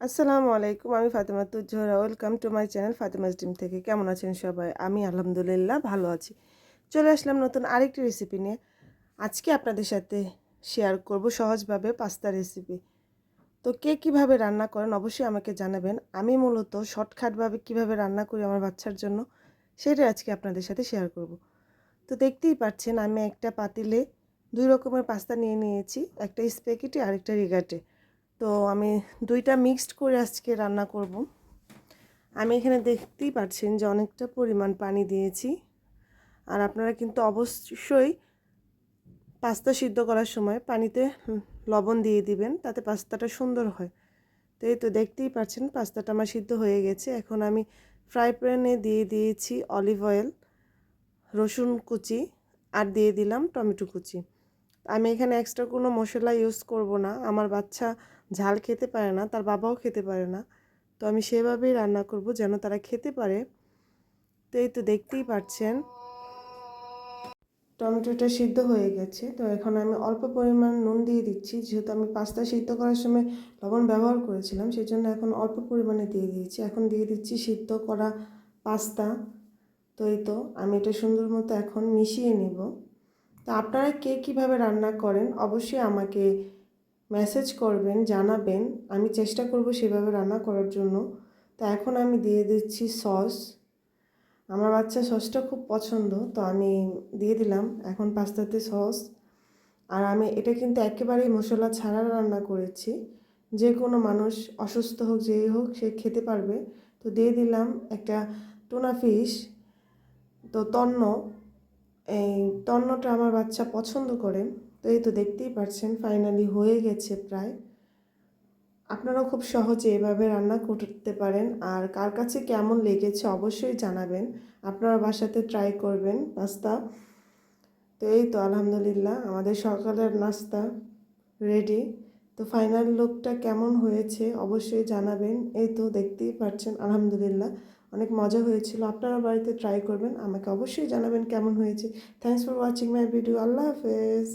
আসসালামু আলাইকুম। আমি Fatema Zohra. Welcome to my channel Fatema's dream থেকে। কেমন আছেন সবাই? আমি আলহামদুলিল্লাহ ভালো আছি। চলে আসলাম নতুন আরেকটি রেসিপি নিয়ে। আজকে আপনাদের সাথে শেয়ার করব সহজভাবে পাস্তা রেসিপি। তো কে কীভাবে রান্না করেন অবশ্যই আমাকে জানাবেন। আমি মূলত শর্টকাটভাবে কীভাবে রান্না করি আমার বাচ্চার জন্য সেটাই আজকে আপনাদের সাথে শেয়ার করব। তো দেখতেই পাচ্ছেন আমি একটা পাতিলে 2 রকমের পাস্তা নিয়ে নিয়েছি। একটা স্প্যাগেটি আরেকটা রিগাটে। তো আমি 2টা মিক্সড করে আজকে রান্না করব। আমি এখানে দেখতেই পাচ্ছেন যে অনেকটা পরিমাণ পানি দিয়েছি। আর আপনারা কিন্তু অবশ্যই পাস্তা সিদ্ধ করার সময় পানিতে লবণ দিয়ে দিবেন, তাতে পাস্তাটা সুন্দর হয়। তো এই তো দেখতেই পাচ্ছেন পাস্তাটা আমার সিদ্ধ হয়ে গেছে। এখন আমি ফ্রাই প্যানে দিয়ে দিয়েছি অলিভ অয়েল, রসুন কুচি আর দিয়ে দিলাম টমেটো কুচি। আমি এখানে এক্সট্রা কোনো মশলা ইউজ করব না। আমার বাচ্চা ঝাল খেতে পারে না, তার বাবাও খেতে পারে না। তো আমি সেভাবেই রান্না করব যেন তারা খেতে পারে। তো এই তো দেখতেই পাচ্ছেন টমেটোটা সিদ্ধ হয়ে গেছে। তো এখন আমি অল্প পরিমাণ নুন দিয়ে দিচ্ছি, যেহেতু আমি পাস্তা সিদ্ধ করার সময় লবণ ব্যবহার করেছিলাম, সেই জন্য এখন অল্প পরিমাণে দিয়ে দিয়েছি। এখন দিয়ে দিচ্ছি সিদ্ধ করা পাস্তা। তো এই তো আমি এটা সুন্দর মতো এখন মিশিয়ে নেব। তো আপনারা কে কীভাবে রান্না করেন অবশ্যই আমাকে মেসেজ করবেন, জানাবেন। আমি চেষ্টা করব সেভাবে রান্না করার জন্য। তো এখন আমি দিয়ে দিচ্ছি সস। আমার বাচ্চা সসটা খুব পছন্দ, তো আমি দিয়ে দিলাম এখন পাস্তাতে সস। আর আমি এটা কিন্তু একেবারেই মশলা ছাড়া রান্না করেছি। যে কোনো মানুষ অসুস্থ হোক যেই হোক সে খেতে পারবে। তো দিয়ে দিলাম একটা টুনা ফিশ। তো এই তন্নটা আমার বাচ্চা পছন্দ করে। তো এই তো দেখতেই পাচ্ছেন ফাইনালি হয়ে গেছে প্রায়। আপনারাও খুব সহজে এভাবে রান্না করতে পারেন। আর কার কাছে কেমন লেগেছে অবশ্যই জানাবেন। আপনারা বাসাতে ট্রাই করবেন পাস্তা। তো এই তো আলহামদুলিল্লাহ আমাদের সকালের নাস্তা রেডি। তো ফাইনাল লুকটা কেমন হয়েছে অবশ্যই জানাবেন। এই তো দেখতেই পাচ্ছেন আলহামদুলিল্লাহ অনেক মজা হয়েছিল। আপনারা বাড়িতে ট্রাই করবেন, আমাকে অবশ্যই জানাবেন কেমন হয়েছে। Thanks for watching my video. আল্লাহ হাফেজ।